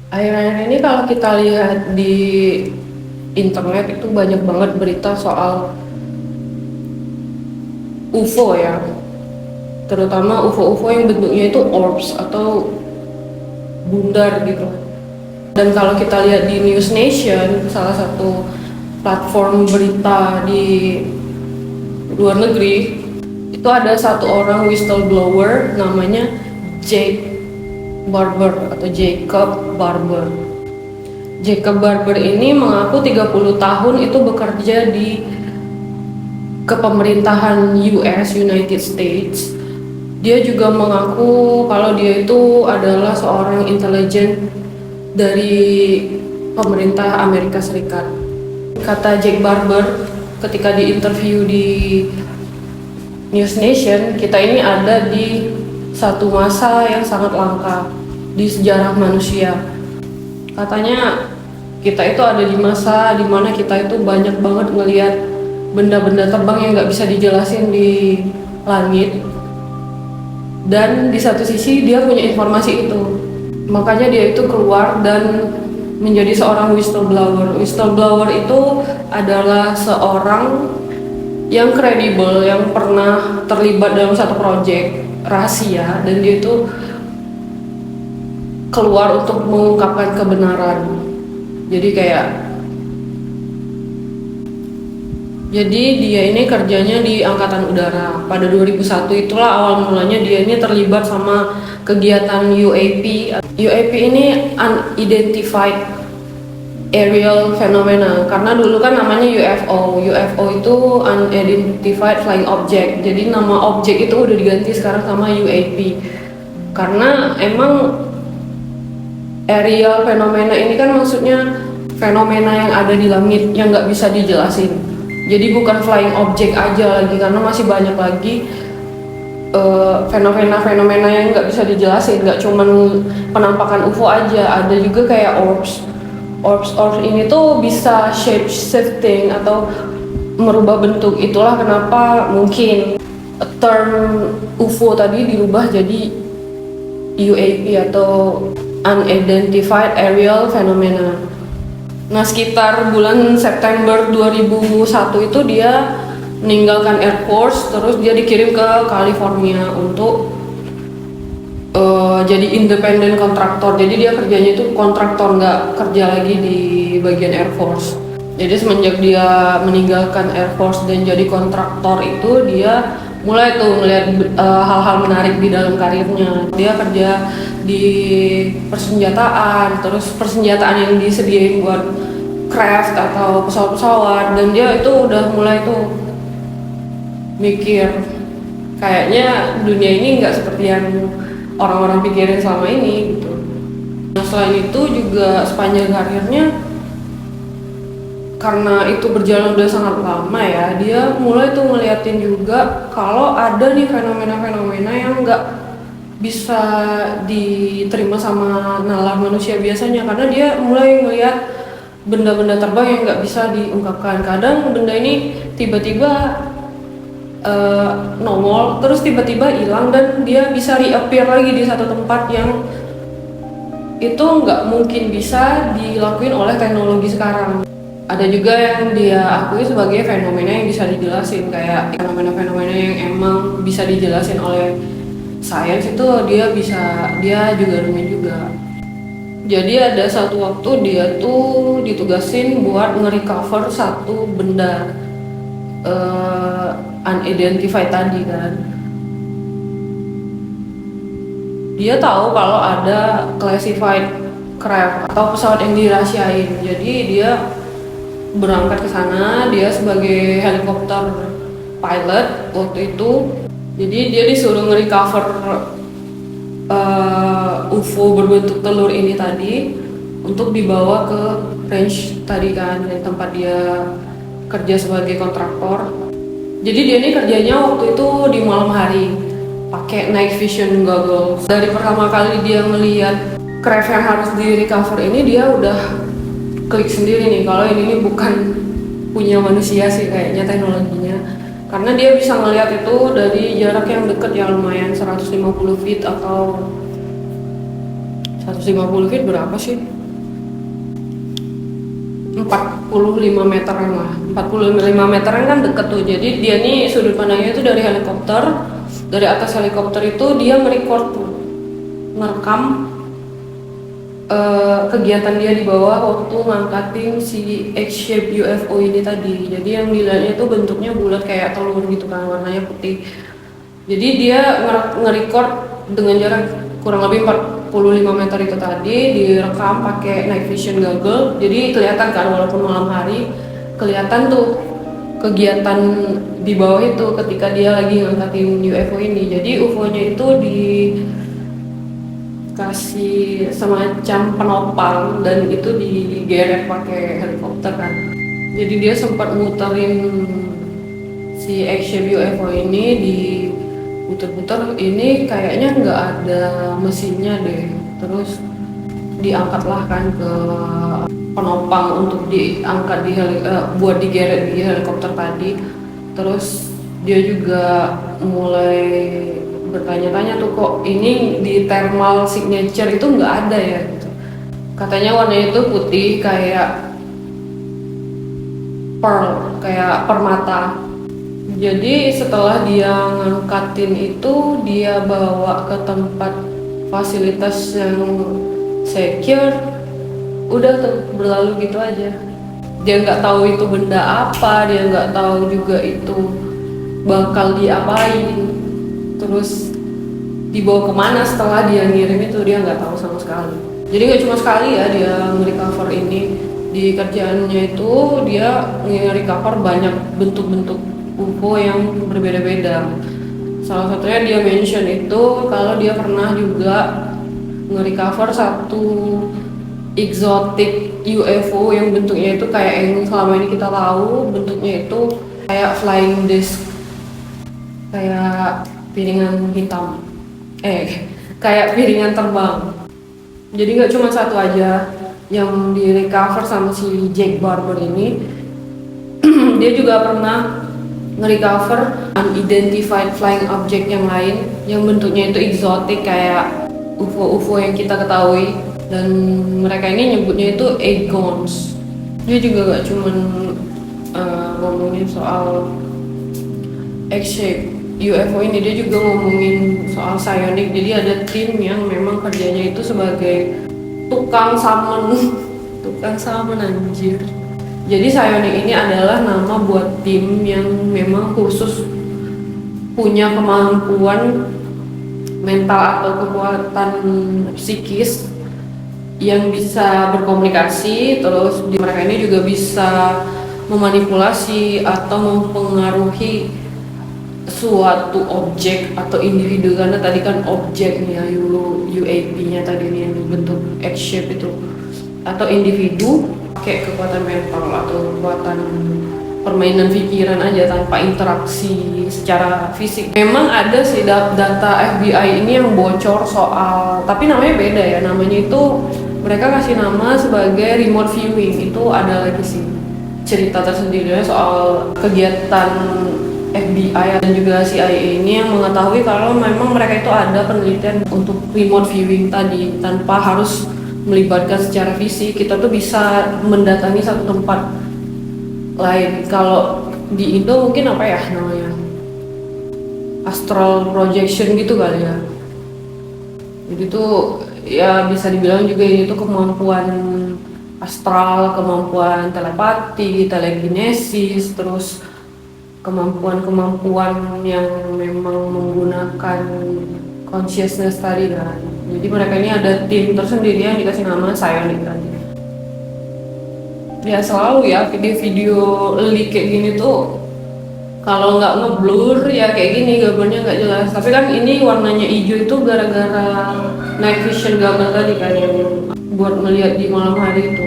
Akhir-akhir ini kalau kita lihat di internet itu banyak banget berita soal UFO ya, terutama UFO-UFO yang bentuknya itu orbs atau bundar gitu. Dan kalau kita lihat di News Nation, salah satu platform berita di luar negeri, itu ada satu orang whistleblower namanya Jake Barber atau Jacob Barber. Jacob Barber ini mengaku 30 tahun itu bekerja di kepemerintahan US, United States. Dia juga mengaku kalau dia itu adalah seorang intelijen dari pemerintah Amerika Serikat. Kata Jack Barber ketika diinterview di News Nation, kita ini ada di satu masa yang sangat langka di sejarah manusia. Katanya kita itu ada di masa dimana kita itu banyak banget ngelihat benda-benda terbang yang nggak bisa dijelasin di langit, dan di satu sisi dia punya informasi itu, makanya dia itu keluar dan menjadi seorang whistleblower. Whistleblower itu adalah seorang yang kredibel, yang pernah terlibat dalam satu proyek rahasia, dan dia itu keluar untuk mengungkapkan kebenaran. Jadi dia ini kerjanya di Angkatan Udara. Pada 2001 itulah awal mulanya dia ini terlibat sama kegiatan UAP. UAP ini Unidentified Aerial Phenomena, karena dulu kan namanya UFO. UFO itu Unidentified Flying Object. Jadi nama objek itu udah diganti sekarang sama UAP. Karena emang aerial fenomena ini kan maksudnya fenomena yang ada di langit yang nggak bisa dijelasin. Jadi bukan flying object aja lagi, karena masih banyak lagi fenomena-fenomena yang nggak bisa dijelasin. Nggak cuman penampakan UFO aja, ada juga kayak orbs. Orbs ini tuh bisa shape shifting atau merubah bentuk. Itulah kenapa mungkin term UFO tadi dirubah jadi UAP atau Unidentified Aerial Phenomena. Nah, sekitar bulan September 2001 itu dia meninggalkan Air Force, terus dia dikirim ke California untuk jadi independent kontraktor. Jadi dia kerjanya itu kontraktor, nggak kerja lagi di bagian Air Force. Jadi semenjak dia meninggalkan Air Force dan jadi kontraktor itu, dia mulai tuh melihat hal-hal menarik di dalam karirnya. Dia kerja di persenjataan, terus persenjataan yang disediain buat craft atau pesawat-pesawat, dan dia itu udah mulai tuh mikir kayaknya dunia ini nggak seperti yang orang-orang pikirin selama ini gitu. Nah, selain itu juga sepanjang karirnya, karena itu berjalan udah sangat lama ya, dia mulai tuh ngeliatin juga kalau ada nih fenomena-fenomena yang nggak bisa diterima sama nalar manusia biasanya, karena dia mulai ngeliat benda-benda terbang yang nggak bisa diungkapkan. Kadang benda ini tiba-tiba nongol, terus tiba-tiba hilang, dan dia bisa reappear lagi di satu tempat yang itu nggak mungkin bisa dilakuin oleh teknologi sekarang. Ada juga yang dia akui sebagai fenomena yang bisa dijelasin, kayak fenomena-fenomena yang emang bisa dijelasin oleh sains itu dia juga nemuin juga. Jadi ada satu waktu dia tuh ditugasin buat nge-recover satu benda unidentified tadi kan. Dia tahu kalau ada classified craft atau pesawat yang dirahasiain. Jadi dia berangkat ke sana, dia sebagai helikopter pilot waktu itu. Jadi dia disuruh nge-recover UFO berbentuk telur ini tadi untuk dibawa ke range tadi kan, di tempat dia kerja sebagai kontraktor. Jadi dia ini kerjanya waktu itu di malam hari pakai night vision goggles. Dari pertama kali dia melihat craft yang harus di recover ini, dia udah klik sendiri nih kalau ini bukan punya manusia sih kayaknya teknologinya, karena dia bisa ngelihat itu dari jarak yang dekat ya, lumayan 150 feet atau 150 feet berapa sih? 45 meteran lah. 45 meteran kan deket tuh. Jadi dia nih sudut pandangnya itu dari helikopter. Dari atas helikopter itu dia merecord tuh, merekam kegiatan dia di bawah waktu ngangkatin si X-shape UFO ini tadi. Jadi yang dilihatnya itu bentuknya bulat kayak telur gitu kan, warnanya putih. Jadi dia nge-record dengan jarak kurang lebih 45 meter itu tadi, direkam pakai night vision goggle. Jadi kelihatan kan walaupun malam hari, kelihatan tuh kegiatan di bawah itu ketika dia lagi ngangkatin UFO ini. Jadi UFO-nya itu dikasih semacam penopang dan itu digeret pakai helikopter kan. Jadi dia sempat muterin si X-shape UFO ini di puter-puter, ini kayaknya nggak ada mesinnya deh. Terus diangkatlah kan ke penopang untuk diangkat buat digeret di helikopter tadi. Terus dia juga mulai bertanya-tanya tuh, kok ini di thermal signature itu nggak ada ya gitu. Katanya warnanya itu putih kayak pearl, kayak permata. Jadi setelah dia ngangkatin itu, dia bawa ke tempat fasilitas yang secure, udah tuh berlalu gitu aja. Dia nggak tahu itu benda apa, dia nggak tahu juga itu bakal diapain, terus dibawa kemana setelah dia ngirim itu, dia nggak tahu sama sekali. Jadi nggak cuma sekali ya dia nge-recover ini. Di kerjaannya itu dia nge-recover banyak bentuk-bentuk UFO yang berbeda-beda. Salah satunya dia mention itu kalau dia pernah juga nge-recover satu exotic UFO yang bentuknya itu kayak yang selama ini kita tahu, bentuknya itu kayak flying disc, kayak piringan hitam, kayak piringan terbang. Jadi nggak cuma satu aja yang di recover sama si Jake Barber ini. Dia juga pernah nge-recover unidentified flying object yang lain yang bentuknya itu exotic kayak UFO-UFO yang kita ketahui, dan mereka ini nyebutnya itu Agons. Dia juga gak cuman ngomongin soal X-shape UFO ini, dia juga ngomongin soal psionic. Jadi ada tim yang memang kerjanya itu sebagai tukang summon tukang summon anjir. Jadi psionic ini adalah nama buat tim yang memang khusus punya kemampuan mental atau kekuatan psikis yang bisa berkomunikasi. Terus mereka ini juga bisa memanipulasi atau mempengaruhi suatu objek atau individu, karena tadi kan objek nih ya, UAP-nya tadi nih yang bentuk X-shape itu, atau individu pakai kekuatan mental atau kekuatan permainan pikiran aja tanpa interaksi secara fisik. Memang ada sih data FBI ini yang bocor soal, tapi namanya beda ya, namanya itu mereka kasih nama sebagai remote viewing. Itu ada lagi sih cerita tersendiri soal kegiatan FBI dan juga CIA ini yang mengetahui kalau memang mereka itu ada penelitian untuk remote viewing tadi, tanpa harus melibatkan secara fisik. Kita tuh bisa mendatangi satu tempat lain. Kalau di Indo mungkin apa ya namanya, astral projection gitu kali ya. Jadi tuh ya bisa dibilang juga ini tuh kemampuan astral, kemampuan telepati, telekinesis, terus kemampuan-kemampuan yang memang menggunakan consciousness tadi kan. Jadi mereka ini ada tim tersendiri yang dikasih nama psionic tadi. Ya selalu ya video-video leak kayak gini tuh kalau nggak ngeblur ya kayak gini, gambarnya nggak jelas. Tapi kan ini warnanya hijau itu gara-gara night vision goggle tadi kan yang buat melihat di malam hari itu.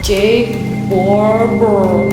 Jake Barber.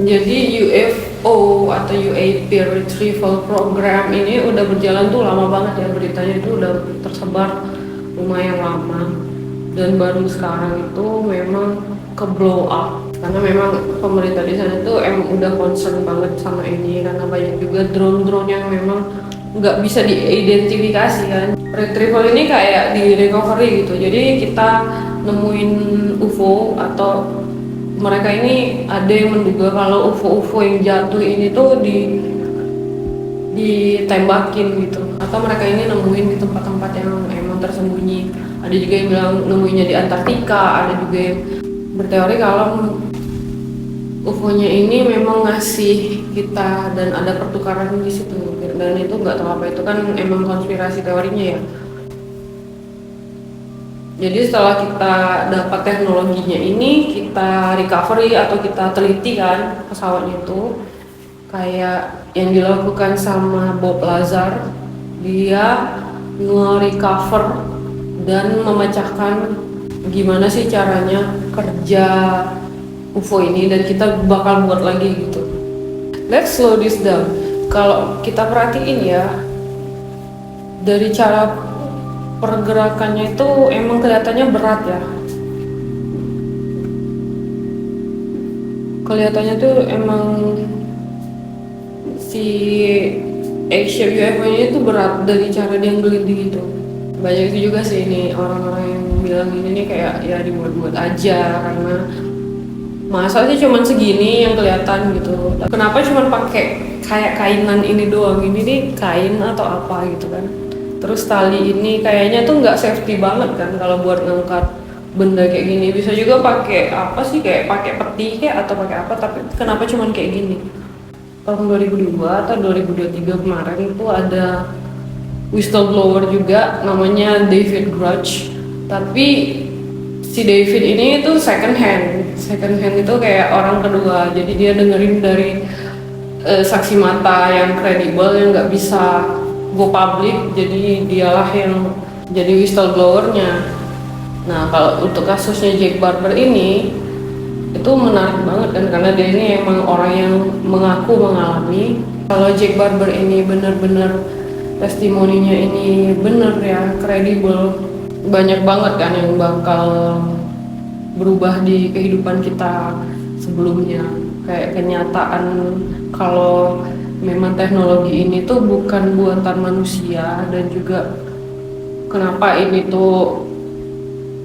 Jadi UFO atau UAP retrieval program ini udah berjalan tuh lama banget ya, beritanya itu udah tersebar lumayan lama, dan baru sekarang itu memang ke blow up karena memang pemerintah di sana tuh emang udah concern banget sama ini, karena banyak juga drone-drone yang memang nggak bisa diidentifikasi kan. Retrieval ini kayak di recovery gitu, jadi kita nemuin UFO atau mereka ini ada yang menduga kalau UFO-UFO yang jatuh ini tuh ditembakin gitu, atau mereka ini nemuin di tempat-tempat yang emang tersembunyi. Ada juga yang bilang nemuinnya di Antartika, ada juga yang berteori kalau UFO-nya ini memang ngasih kita dan ada pertukaran di situ, dan itu nggak tahu apa itu, kan emang konspirasi teorinya ya. Jadi setelah kita dapat teknologinya ini, kita recovery atau kita teliti kan pesawatnya itu, kayak yang dilakukan sama Bob Lazar, dia nge-recover dan memecahkan gimana sih caranya kerja UFO ini, dan kita bakal buat lagi gitu. Let's slow this down. Kalau kita perhatiin ya, dari cara pergerakannya itu emang kelihatannya berat ya. Kelihatannya tuh emang si X-shape UFO ini tuh berat dari cara dia ngeliti gitu. Banyak itu juga sih ini orang-orang yang bilang ini nih kayak ya dibuat-buat aja, karena masa sih cuman segini yang kelihatan gitu. Kenapa cuman pakai kayak kainan ini doang, ini nih kain atau apa gitu kan. Terus tali ini kayaknya tuh nggak safety banget kan kalau buat ngangkat benda kayak gini. Bisa juga pakai apa sih, kayak pakai peti kayak atau pakai apa, tapi kenapa cuman kayak gini. Tahun 2002 atau 2023 kemarin itu ada whistleblower juga namanya David Grush, tapi si David ini tuh second hand itu kayak orang kedua, jadi dia dengerin dari saksi mata yang kredibel yang nggak bisa go public, jadi dialah yang jadi whistleblowernya. Nah kalau untuk kasusnya Jake Barber ini itu menarik banget kan, karena dia ini emang orang yang mengaku mengalami. Kalau Jake Barber ini bener-bener testimoninya ini bener ya, kredibel, banyak banget kan yang bakal berubah di kehidupan kita sebelumnya. Kayak kenyataan kalau memang teknologi ini tuh bukan buatan manusia, dan juga kenapa ini tuh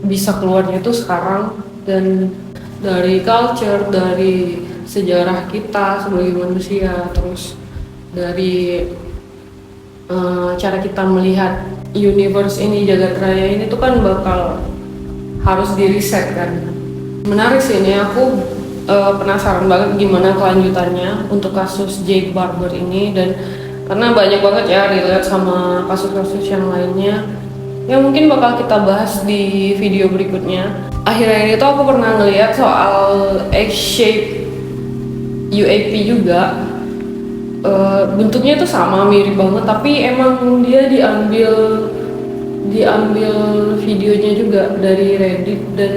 bisa keluarnya tuh sekarang, dan dari culture, dari sejarah kita sebagai manusia, terus dari cara kita melihat universe ini, jagat raya ini tuh kan bakal harus di reset kan. Menarik sih ini, aku penasaran banget gimana kelanjutannya untuk kasus Jake Barber ini, dan karena banyak banget ya relate sama kasus-kasus yang lainnya yang mungkin bakal kita bahas di video berikutnya. Akhir-akhir itu aku pernah ngeliat soal X-shape UAP juga. Bentuknya itu sama, mirip banget, tapi emang dia diambil videonya juga dari Reddit dan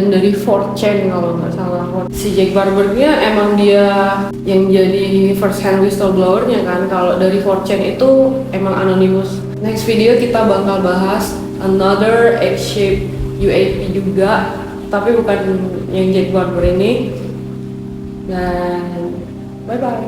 dari 4chan kalau nggak salah. Si Jake Barbernya emang dia yang jadi first hand whistleblowernya kan. Kalau dari 4chan itu emang anonymous. Next video kita bakal bahas another X-shape UAP juga, tapi bukan yang Jake Barber ini. Dan bye bye.